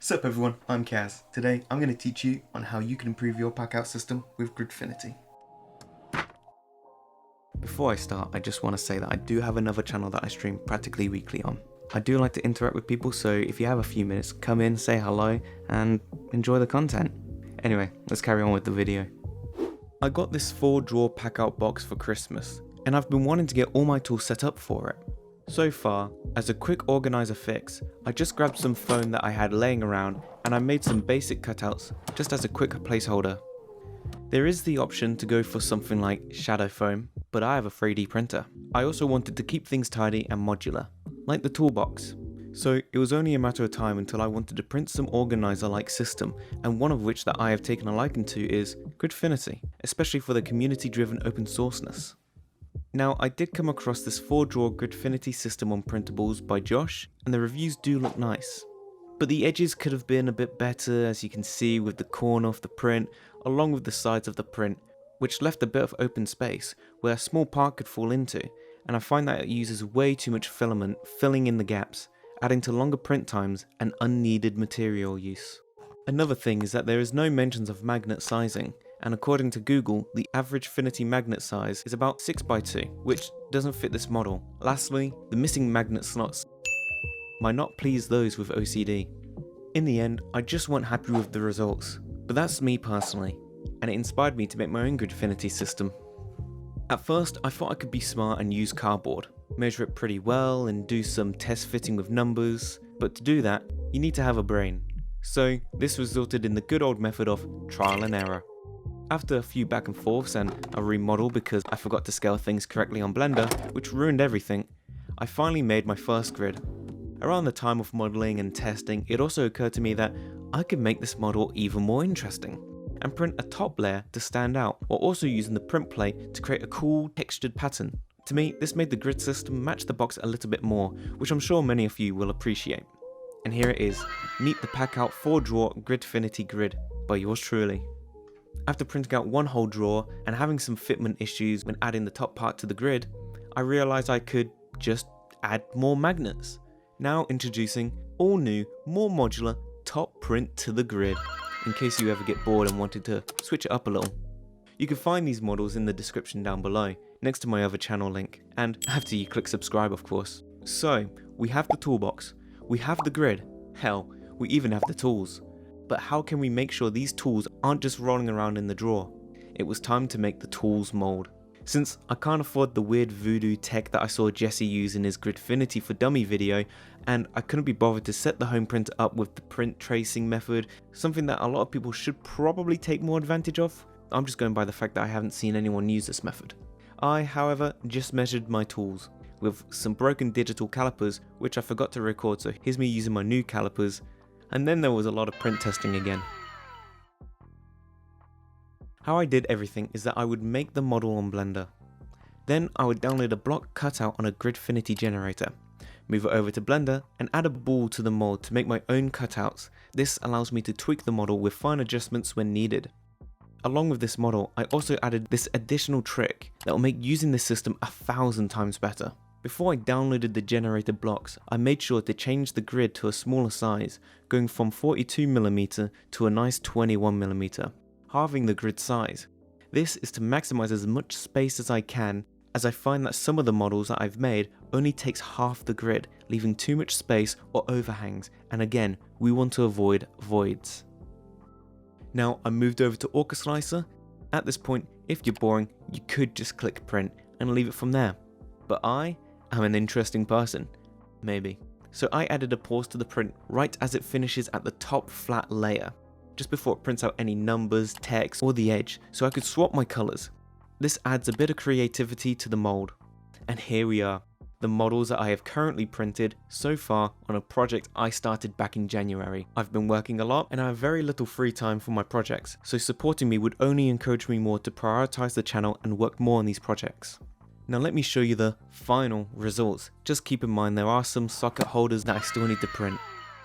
Sup everyone, I'm Kaz. Today I'm going to teach you on how you can improve your Packout system with Gridfinity. Before I start, I just want to say that I do have another channel that I stream practically weekly on. I do like to interact with people, so if you have a few minutes, come in, say hello, and enjoy the content. Anyway, let's carry on with the video. I got this 4-drawer Packout box for Christmas, and I've been wanting to get all my tools set up for it. So far, as a quick organizer fix, I just grabbed some foam that I had laying around and I made some basic cutouts just as a quick placeholder. There is the option to go for something like shadow foam, but I have a 3D printer. I also wanted to keep things tidy and modular, like the toolbox. So it was only a matter of time until I wanted to print some organizer-like system, and one of which that I have taken a liking to is Gridfinity, especially for the community-driven open sourceness. Now, I did come across this 4-drawer Gridfinity system on printables by Josh, and the reviews do look nice. But the edges could have been a bit better, as you can see with the corner of the print, along with the sides of the print, which left a bit of open space where a small part could fall into, and I find that it uses way too much filament filling in the gaps, adding to longer print times and unneeded material use. Another thing is that there is no mentions of magnet sizing, and according to Google, the average Finity magnet size is about 6x2, which doesn't fit this model. Lastly, the missing magnet slots might not please those with OCD. In the end, I just weren't happy with the results, but that's me personally, and it inspired me to make my own Gridfinity system. At first, I thought I could be smart and use cardboard, measure it pretty well and do some test fitting with numbers, but to do that, you need to have a brain. So this resulted in the good old method of trial and error. After a few back and forths and a remodel because I forgot to scale things correctly on Blender, which ruined everything, I finally made my first grid. Around the time of modeling and testing, it also occurred to me that I could make this model even more interesting and print a top layer to stand out, while also using the print plate to create a cool textured pattern. To me, this made the grid system match the box a little bit more, which I'm sure many of you will appreciate. And here it is, meet the Packout 4-drawer Gridfinity grid by yours truly. After printing out one whole drawer and having some fitment issues when adding the top part to the grid, I realised I could just add more magnets. Now introducing all new, more modular top print to the grid, in case you ever get bored and wanted to switch it up a little. You can find these models in the description down below, next to my other channel link, and after you click subscribe of course. So, we have the toolbox, we have the grid, hell, we even have the tools. But how can we make sure these tools aren't just rolling around in the drawer? It was time to make the tools mold. Since I can't afford the weird voodoo tech that I saw Jessy use in his Gridfinity for Dummy video, and I couldn't be bothered to set the home printer up with the print tracing method, something that a lot of people should probably take more advantage of, I'm just going by the fact that I haven't seen anyone use this method. I, however, just measured my tools with some broken digital calipers, which I forgot to record, so here's me using my new calipers. And then there was a lot of print testing again. How I did everything is that I would make the model on Blender. Then I would download a block cutout on a Gridfinity generator, move it over to Blender and add a ball to the mold to make my own cutouts. This allows me to tweak the model with fine adjustments when needed. Along with this model, I also added this additional trick that will make using this system 1,000 times better. Before I downloaded the generated blocks, I made sure to change the grid to a smaller size, going from 42mm to a nice 21mm, halving the grid size. This is to maximize as much space as I can, as I find that some of the models that I've made only takes half the grid, leaving too much space or overhangs, and again, we want to avoid voids. Now I moved over to Orca Slicer. At this point, if you're boring, you could just click print and leave it from there. But I'm an interesting person, maybe. So I added a pause to the print right as it finishes at the top flat layer, just before it prints out any numbers, text, or the edge, so I could swap my colours. This adds a bit of creativity to the mould. And here we are, the models that I have currently printed so far on a project I started back in January. I've been working a lot and I have very little free time for my projects, so supporting me would only encourage me more to prioritise the channel and work more on these projects. Now let me show you the final results. Just keep in mind there are some socket holders that I still need to print.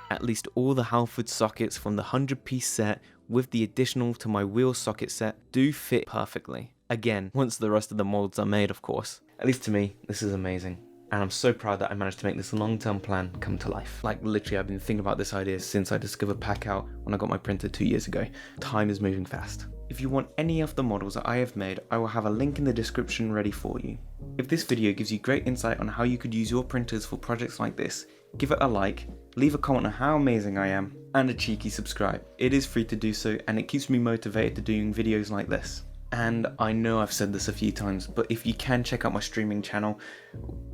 At least all the Halford sockets from the 100-piece set with the additional to my wheel socket set do fit perfectly. Again, once the rest of the molds are made of course. At least to me, this is amazing. And I'm so proud that I managed to make this long-term plan come to life. Like literally, I've been thinking about this idea since I discovered Packout when I got my printer 2 years ago. Time is moving fast. If you want any of the models that I have made, I will have a link in the description ready for you. If this video gives you great insight on how you could use your printers for projects like this, give it a like, leave a comment on how amazing I am, and a cheeky subscribe. It is free to do so, and it keeps me motivated to doing videos like this. And I know I've said this a few times, but if you can check out my streaming channel,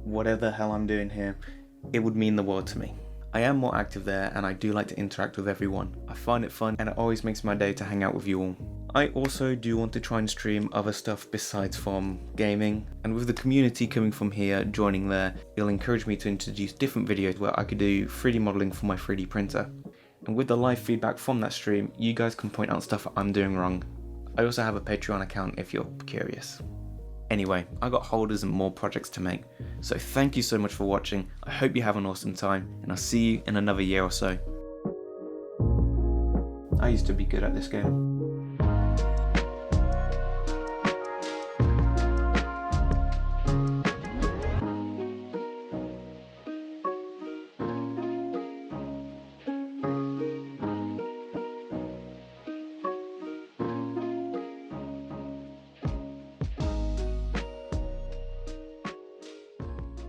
whatever the hell I'm doing here, it would mean the world to me. I am more active there, and I do like to interact with everyone. I find it fun, and it always makes my day to hang out with you all. I also do want to try and stream other stuff besides from gaming, and with the community coming from here, joining there, it'll encourage me to introduce different videos where I could do 3D modeling for my 3D printer. And with the live feedback from that stream, you guys can point out stuff I'm doing wrong. I also have a Patreon account if you're curious. Anyway, I got holders and more projects to make, so thank you so much for watching. I hope you have an awesome time, and I'll see you in another year or so. I used to be good at this game.